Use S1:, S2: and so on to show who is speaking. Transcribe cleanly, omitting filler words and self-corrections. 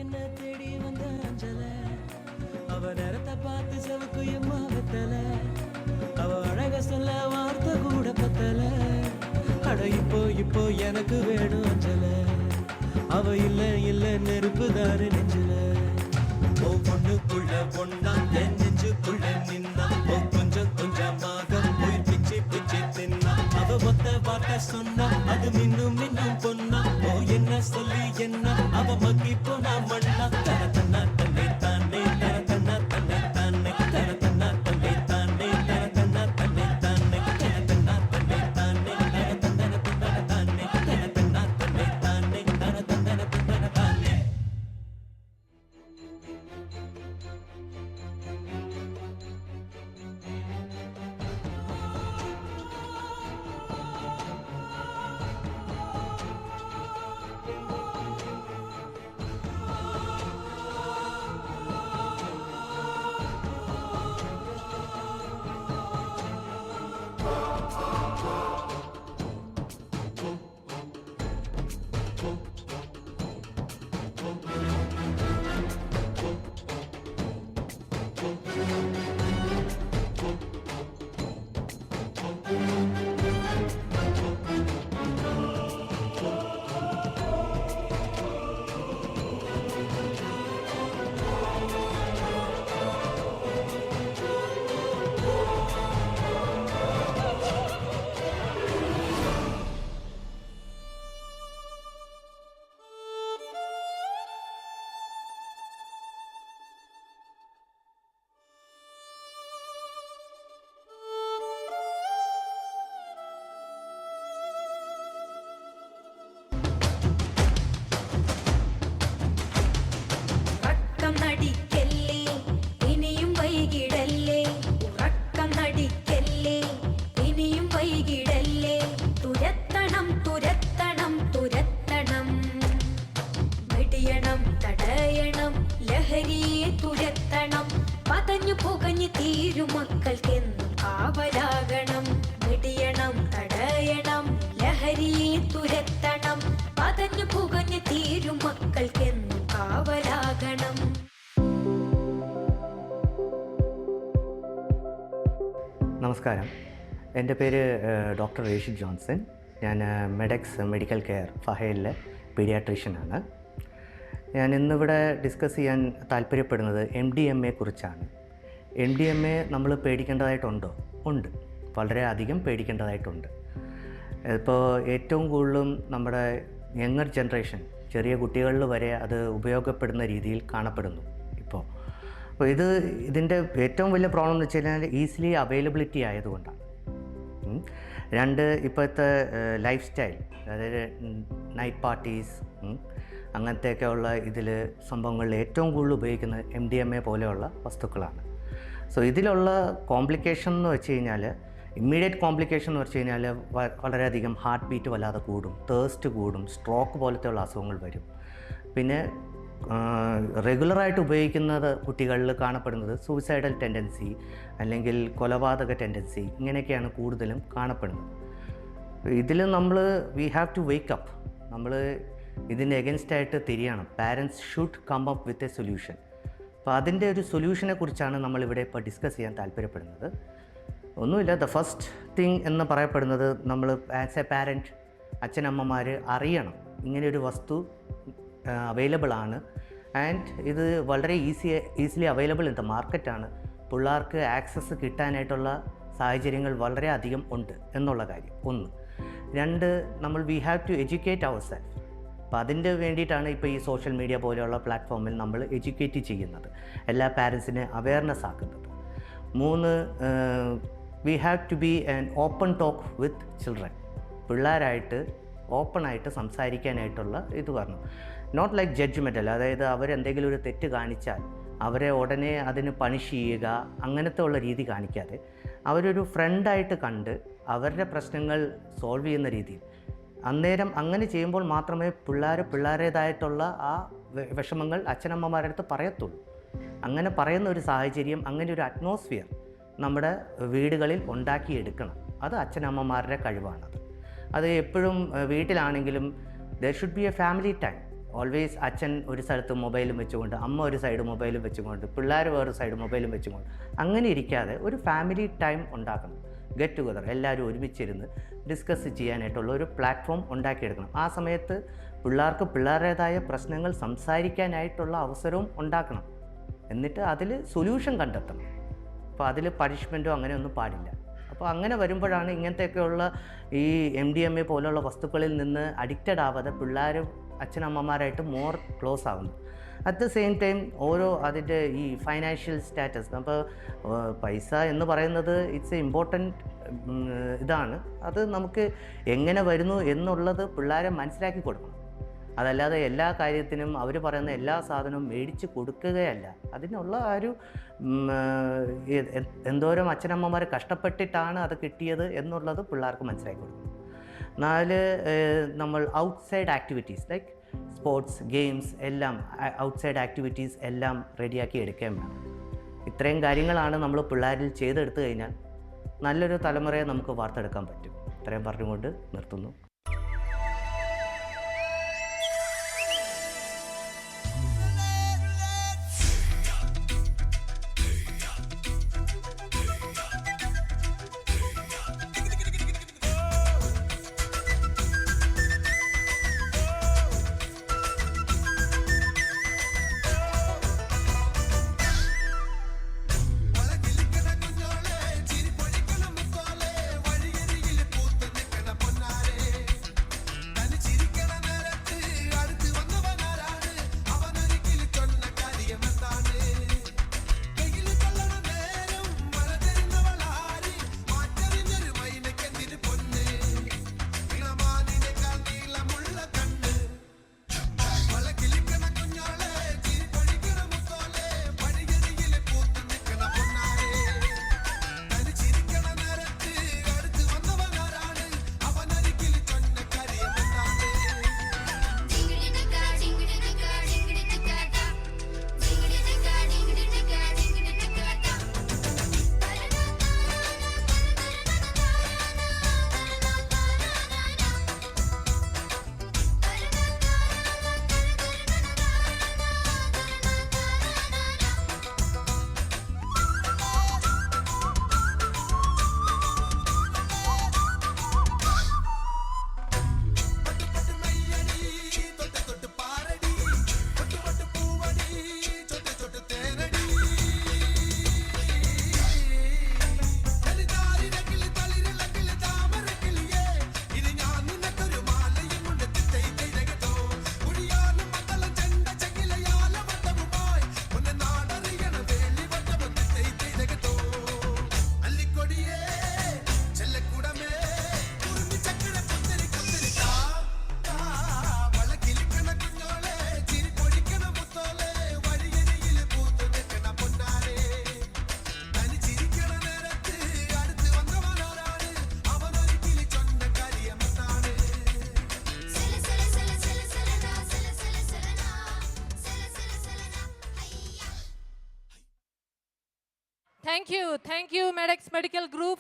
S1: என்ன தேடி வந்த அஞ்சல அவ நேரத்தை பார்த்து செவக்கு எம்மா வெத்தல அவ அழக சொல்ல வார்த்தை கூட பத்தல அட இப்போ எனக்கு வேணும் அஞ்சல அவ இல்ல நெருப்புதாரு நெஞ்சில ஓ பொண்ணுக்குள்ள பொண்ணா நெஞ்சுக்குள்ள நின்னா ஓ கொஞ்சமாக போய் பிச்சு தின்னா அவ ஒத்த வார்த்தை சொன்னா அது மின்னும் பொண்ணா ஓ என்ன சொல்லி என்ன அவ மக்கி போனா மண்ணா தன தன்னா தன்னை தானே தன தன்னா தன்னை தானே தன தன்னா தன்னை தானே தன தன்னா தன்னை தானே தன தன்னா தன்னை தானே தன தந்தன பின்னன தானே தன தன்னா தன்னை தானே தன தந்தன பின்னன தானே
S2: മക്കൾക്കെന്നും കാവലാകണം വെടിയണം തടയണം ലഹരിയെ തുരത്തണം പതഞ്ഞു പുകഞ്ഞു തീരും മക്കൾക്കെന്നും കാവലാകണം.
S3: നമസ്കാരം, എൻ്റെ പേര് ഡോക്ടർ റേഷിദ് ജോൺസൺ. ഞാൻ മെഡെക്സ് മെഡിക്കൽ കെയർ ഫഹേലിലെ പീഡിയാട്രീഷ്യനാണ്. ഞാൻ ഇന്നിവിടെ ഡിസ്കസ് ചെയ്യാൻ താല്പര്യപ്പെടുന്നത് MDMA കുറിച്ചാണ്. MDMA നമ്മൾ പേടിക്കേണ്ടതായിട്ടുണ്ടോ? ഉണ്ട്, വളരെയധികം പേടിക്കേണ്ടതായിട്ടുണ്ട്. ഇപ്പോൾ ഏറ്റവും കൂടുതലും നമ്മുടെ യങ്ങർ ജനറേഷൻ, ചെറിയ കുട്ടികളിൽ വരെ അത് ഉപയോഗപ്പെടുന്ന രീതിയിൽ കാണപ്പെടുന്നു ഇപ്പോൾ. അപ്പോൾ ഇതിൻ്റെ ഏറ്റവും വലിയ പ്രോബ്ലം എന്ന് വെച്ച് കഴിഞ്ഞാൽ ഈസിലി അവൈലബിലിറ്റി ആയതുകൊണ്ടാണ്. രണ്ട്, ഇപ്പോഴത്തെ ലൈഫ് സ്റ്റൈൽ, അതായത് നൈറ്റ് പാർട്ടീസ് അങ്ങനത്തെയൊക്കെ ഉള്ള ഇതിൽ സംഭവങ്ങളിൽ ഏറ്റവും കൂടുതൽ ഉപയോഗിക്കുന്നത് MDMA പോലെയുള്ള വസ്തുക്കളാണ്. സോ ഇതിലുള്ള കോംപ്ലിക്കേഷൻ എന്ന് വെച്ച് കഴിഞ്ഞാൽ, ഇമ്മീഡിയറ്റ് കോംപ്ലിക്കേഷൻ എന്ന് വെച്ച് കഴിഞ്ഞാൽ വളരെയധികം ഹാർട്ട് ബീറ്റ് വല്ലാതെ കൂടും, തേഴ്സ്റ്റ് കൂടും, സ്ട്രോക്ക് പോലത്തെയുള്ള അസുഖങ്ങൾ വരും. പിന്നെ റെഗുലറായിട്ട് ഉപയോഗിക്കുന്നത് കുട്ടികളിൽ കാണപ്പെടുന്നത് സൂയിസൈഡൽ ടെൻഡൻസി അല്ലെങ്കിൽ കൊലപാതക ടെൻഡൻസി, ഇങ്ങനെയൊക്കെയാണ് കൂടുതലും കാണപ്പെടുന്നത്. ഇതിൽ we have to wake up. നമ്മൾ ഇതിന് എഗൻസ്റ്റായിട്ട് തിരിയണം. Parents should come up with a solution. അപ്പോൾ അതിൻ്റെ ഒരു സൊല്യൂഷനെ കുറിച്ചാണ് നമ്മളിവിടെ ഇപ്പോൾ ഡിസ്കസ് ചെയ്യാൻ താല്പര്യപ്പെടുന്നത്. ഒന്നുമില്ല, ദ ഫസ്റ്റ് തിങ് എന്ന് പറയപ്പെടുന്നത്, നമ്മൾ ആസ് എ പാരൻറ്റ്, അച്ഛനമ്മമാർ അറിയണം ഇങ്ങനെയൊരു വസ്തു അവൈലബിൾ ആണ്, ആൻഡ് ഇത് വളരെ ഈസിലി അവൈലബിൾ ഇൻ ദ മാർക്കറ്റാണ്. പിള്ളേർക്ക് ആക്സസ് കിട്ടാനായിട്ടുള്ള സാഹചര്യങ്ങൾ വളരെ അധികം ഉണ്ട് എന്നുള്ള കാര്യം ഒന്ന്. രണ്ട്, we have to educate our self. അപ്പോൾ അതിൻ്റെ വേണ്ടിയിട്ടാണ് ഇപ്പോൾ ഈ സോഷ്യൽ മീഡിയ പോലെയുള്ള പ്ലാറ്റ്ഫോമിൽ നമ്മൾ എഡ്യൂക്കേറ്റ് ചെയ്യുന്നത്, എല്ലാ പാരൻസിനെ അവെയർനെസ് ആക്കുന്നത്. മൂന്ന്, we have to be an open talk with children. പിള്ളേരായിട്ട് ഓപ്പണായിട്ട് സംസാരിക്കാനായിട്ടുള്ള ഇത് പറഞ്ഞു. നോട്ട് ലൈക്ക് ജഡ്ജ്മെൻ്റൽ, അതായത് അവരെന്തെങ്കിലും ഒരു തെറ്റ് കാണിച്ചാൽ അവരെ ഉടനെ അതിന് പണിഷ് ചെയ്യുക, അങ്ങനത്തെ ഉള്ള രീതി കാണിക്കാതെ അവരൊരു ഫ്രണ്ടായിട്ട് കണ്ട് അവരുടെ പ്രശ്നങ്ങൾ സോൾവ് ചെയ്യുന്ന രീതിയിൽ, അന്നേരം അങ്ങനെ ചെയ്യുമ്പോൾ മാത്രമേ പിള്ളേരുടേതായിട്ടുള്ള ആ വിഷമങ്ങൾ അച്ഛനമ്മമാരുടെ അടുത്ത് പറയത്തുള്ളൂ. അങ്ങനെ പറയുന്ന ഒരു സാഹചര്യം, അങ്ങനെ ഒരു അറ്റ്മോസ്ഫിയർ നമ്മുടെ വീടുകളിൽ ഉണ്ടാക്കിയെടുക്കണം. അത് അച്ഛനമ്മമാരുടെ കഴിവാണത്. അത് എപ്പോഴും വീട്ടിലാണെങ്കിലും there should be A family time. Always അച്ഛൻ ഒരു സ്ഥലത്ത് മൊബൈലും വെച്ചുകൊണ്ട്, അമ്മ ഒരു സൈഡ് മൊബൈലും വെച്ചുകൊണ്ട്, പിള്ളേർ വേറൊരു സൈഡ് മൊബൈലും വെച്ചുകൊണ്ട്, അങ്ങനെ ഇരിക്കാതെ ഒരു ഫാമിലി ടൈം ഉണ്ടാക്കണം. ഗെറ്റ് ടുഗദർ, എല്ലാവരും ഒരുമിച്ചിരുന്ന് ഡിസ്കസ് ചെയ്യാനായിട്ടുള്ള ഒരു പ്ലാറ്റ്ഫോം ഉണ്ടാക്കിയെടുക്കണം. ആ സമയത്ത് പിള്ളേർക്ക് പിള്ളേരുടേതായ പ്രശ്നങ്ങൾ സംസാരിക്കാനായിട്ടുള്ള അവസരവും ഉണ്ടാക്കണം. എന്നിട്ട് അതിൽ സൊല്യൂഷൻ കണ്ടെത്തണം. അപ്പോൾ അതിൽ പണിഷ്മെൻറ്റോ അങ്ങനെയൊന്നും പാടില്ല. അപ്പോൾ അങ്ങനെ വരുമ്പോഴാണ് ഇങ്ങനത്തെയൊക്കെയുള്ള ഈ MDMA പോലുള്ള വസ്തുക്കളിൽ നിന്ന് അഡിക്റ്റഡ് ആവാതെ പിള്ളേരും അച്ഛനമ്മമാരായിട്ട് മോർ ക്ലോസ് ആവുന്നു. അറ്റ് ദ സെയിം ടൈം ഓരോ അതിൻ്റെ ഈ ഫൈനാൻഷ്യൽ സ്റ്റാറ്റസ്, അപ്പോൾ പൈസ എന്ന് പറയുന്നത് ഇറ്റ്സ് എ ഇമ്പോർട്ടൻറ്റ് ഇതാണ്. അത് നമുക്ക് എങ്ങനെ വരുന്നു എന്നുള്ളത് പിള്ളേരെ മനസ്സിലാക്കി കൊടുക്കണം. അതല്ലാതെ എല്ലാ കാര്യത്തിനും അവർ പറയുന്ന എല്ലാ സാധനവും മേടിച്ച് കൊടുക്കുകയല്ല. അതിനുള്ള ഒരു എന്തോരം അച്ഛനമ്മമാർ കഷ്ടപ്പെട്ടിട്ടാണ് അത് കിട്ടിയത് എന്നുള്ളത് പിള്ളേർക്ക് മനസ്സിലാക്കി കൊടുക്കണം. 4, നമ്മൾ outside activities like sports, games എല്ലാം, ഔട്ട്സൈഡ് ആക്ടിവിറ്റീസ് എല്ലാം റെഡിയാക്കി എടുക്കാൻ വേണം. ഇത്രയും കാര്യങ്ങളാണ് നമ്മൾ പിള്ളേരിൽ ചെയ്തെടുത്തു കഴിഞ്ഞാൽ നല്ലൊരു തലമുറയെ നമുക്ക് വാർത്തെടുക്കാൻ പറ്റും. ഇത്രയും പറഞ്ഞുകൊണ്ട് നിർത്തുന്നു.
S4: Thank you, Medex Medical Group